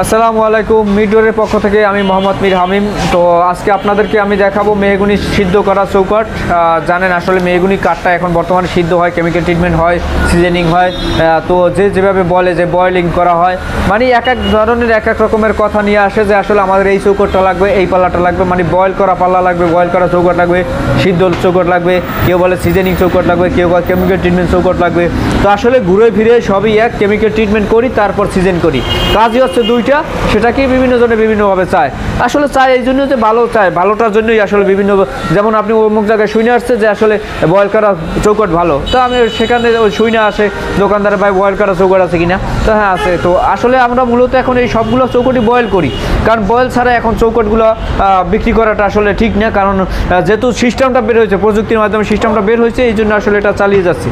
আসসালামু আলাইকুম। মিডডোরের পক্ষ থেকে আমি মোহাম্মদ মীর হামিম। তো আজকে আপনাদেরকে আমি দেখাবো মেহগুনি সিদ্ধ করা চৌকাঠ। জানেন আসলে মেহগুনি কাঠটা এখন বর্তমানে সিদ্ধ হয়, কেমিক্যাল ট্রিটমেন্ট হয়, সিজনিং হয়। তো যেভাবে বলে যে বয়েলিং করা হয়, মানে এক এক ধরনের এক এক রকমের কথা নিয়ে আসে যে আসলে আমাদের এই চৌকাঠটা লাগবে, এই পাল্লাটা লাগবে, মানে বয়েল করা পাল্লা লাগবে, বয়েল করা চৌকাঠ লাগবে, সিদ্ধ চৌকাঠ লাগবে, কেউ বলে সিজনিং চৌকাঠ লাগবে, কেউ বলে কেমিক্যাল ট্রিটমেন্ট চৌকাঠ লাগবে। তো আসলে ঘুরে ফিরে সবই এক, কেমিক্যাল ট্রিটমেন্ট করি তারপর সিজন করি, কাজই হচ্ছে দুইটা। সেটাকেই বিভিন্ন জনে বিভিন্নভাবে চায়, আসলে চায় এই জন্য যে ভালো চায়, ভালোটার জন্যই আসলে বিভিন্ন, যেমন আপনি অমুক জায়গায় শুনে আসছে যে আসলে বয়েল করা চৌকাঠ ভালো, তো আমি সেখানে ওই শুনে আসে দোকানদারে ভাই বয়েল করা চৌকাঠ আছে কিনা, তো হ্যাঁ আছে। তো আসলে আমরা মূলত এখন এই সবগুলো চৌকাঠই বয়েল করি, কারণ বয়েল ছাড়া এখন চৌকাঠগুলো বিক্রি করাটা আসলে ঠিক না, কারণ যেহেতু সিস্টেমটা বের হয়েছে, প্রযুক্তির মাধ্যমে সিস্টেমটা বের হয়েছে, এই জন্য আসলে এটা চালিয়ে যাচ্ছি।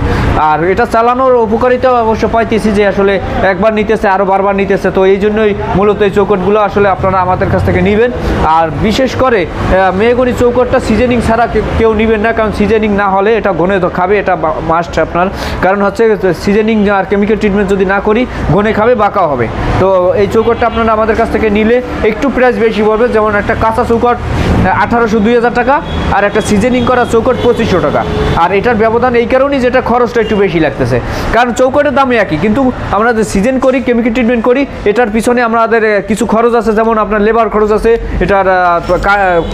আর এটা চালানোর উপকারিতাও অবশ্য পাইতেছি যে আসলে একবার নিতেছে আরও বারবার নিতেছে। তো এই জন্যই মূলত এই চৌকাঠগুলো আসলে আপনারা আমাদের কাছ থেকে নেবেন। আর বিশেষ করে মেহগনি চৌকাঠটা সিজনিং ছাড়া কেউ নেবেন না, কারণ সিজনিং না হলে এটা ঘনে খাবে, এটা মাস্ট আপনার। কারণ হচ্ছে সিজনিং আর কেমিক্যাল ট্রিটমেন্ট যদি না করি ঘনে খাবে, বাঁকা হবে। তো এই চৌকাঠটা আপনারা আমাদের কাছ থেকে নিলে একটু প্রাইস বেশি পড়বে, যেমন একটা কাঁচা চৌকাঠ 1800-2000 টাকা, আর একটা সিজনিং করা চৌকাঠ 2500 টাকা। আর এটার ব্যবধান এই কারণেই যেটা খরচটা একটু বেশি লাগতেছে, কারণ চৌকাঠের দামই একই, কিন্তু আমরা যে সিজন করি, কেমিক্যাল ট্রিটমেন্ট করি, এটার পিছনে আমাদের কিছু খরচ আছে, যেমন আপনার লেবার খরচ আছে, এটার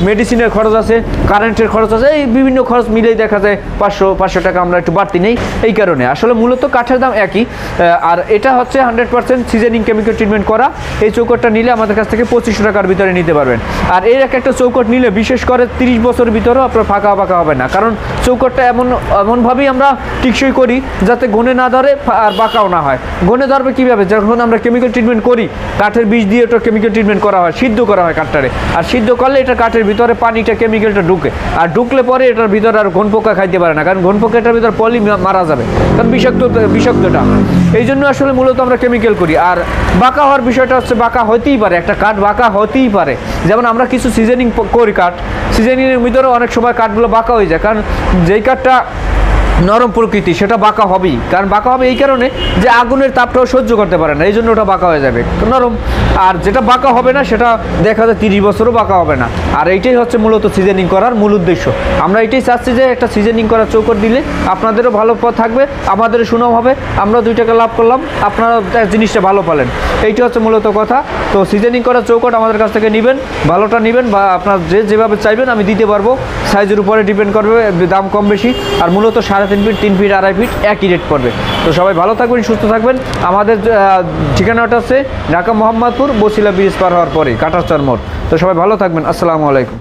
মেডিসিনের খরচ আছে, কারেন্টের খরচ আছে, এই বিভিন্ন খরচ মিলেই দেখা যায় 500 টাকা আমরা একটু বাড়তি নেই। এই কারণে আসলে মূলত কাঠের দাম একই। আর এটা হচ্ছে 100% সিজনিং কেমিক্যাল ট্রিটমেন্ট করা। এই চৌকাঠটা নিলে আমাদের কাছ থেকে 2500 টাকার ভিতরে নিতে পারবেন। আর এর একটা চৌকাঠ নিলে বিশেষ করে 30 বছরের ভিতরেও আপনার ফাঁকা হবে না, কারণ চৌকাঠটা এমনভাবেই আমরা টিকসই করি যাতে গনে না ধরে আর বাঁকাও না হয়। গনে ধরবে কীভাবে? যখন আমরা কেমিক্যাল ট্রিটমেন্ট করি, কাঠের বীজ দিয়ে এটা কেমিক্যাল ট্রিটমেন্ট করা হয়, সিদ্ধ করা হয় কাঠটারে। আর সিদ্ধ করলে এটা কাঠের ভিতরে পানিটা, কেমিক্যালটা ঢুকে, আর ঢুকলে পরে এটার ভিতরে আর ঘন পোকা খাইতে পারে না, কারণ ঘন পোকা এটার ভিতরে পলি মারা যাবে, কারণ বিষাক্তটা। এই জন্য আসলে মূলত আমরা কেমিক্যাল করি। আর বাঁকা হওয়ার বিষয়টা হচ্ছে বাঁকা হতেই পারে, একটা কাঠ বাঁকা হতেই পারে। যেমন আমরা কিছু সিজনিং করি কাঠ, সিজনিংয়ের ভিতরে অনেক সময় কাঠগুলো বাঁকা হয়ে যায়, কারণ যেই কাঠটা নরম প্রকৃতি সেটা বাঁকা হবেই, কারণ বাঁকা হবে এই কারণে যে আগুনের তাপটাও সহ্য করতে পারে না, এই জন্য ওটা বাঁকা হয়ে যাবে নরম। আর যেটা বাঁকা হবে না সেটা দেখা যায় 30 বছরও বাঁকা হবে না। আর এইটাই হচ্ছে মূলত সিজনিং করার মূল উদ্দেশ্য। আমরা এটাই চাচ্ছি যে একটা সিজনিং করা চৌকাঠ দিলে আপনাদেরও ভালো থাকবে, আমাদেরও সুনাম হবে, আমরা 2 টাকা লাভ করলাম, আপনারা জিনিসটা ভালো পালেন। এইটা হচ্ছে মূলত কথা। তো সিজনিং করা চৌকাঠ আমাদের কাছ থেকে নেবেন, ভালোটা নেবেন, বা আপনার যেভাবে চাইবেন আমি দিতে পারবো, সাইজের উপরে ডিপেন্ড করবে, দাম কম বেশি। আর মূলত 3.5 ফিট, 3 ফিট, 2.5 ফিট একই রেট পড়বে। তো সবাই ভালো থাকবেন, সুস্থ থাকবেন। আমাদের ঠিকানাটা হচ্ছে ঢাকা মোহাম্মদপুর, বছিলা ব্রিজ পার হওয়ার পরে কাটারচর মোড়। তো সবাই ভালো থাকবেন। আসসালামু আলাইকুম।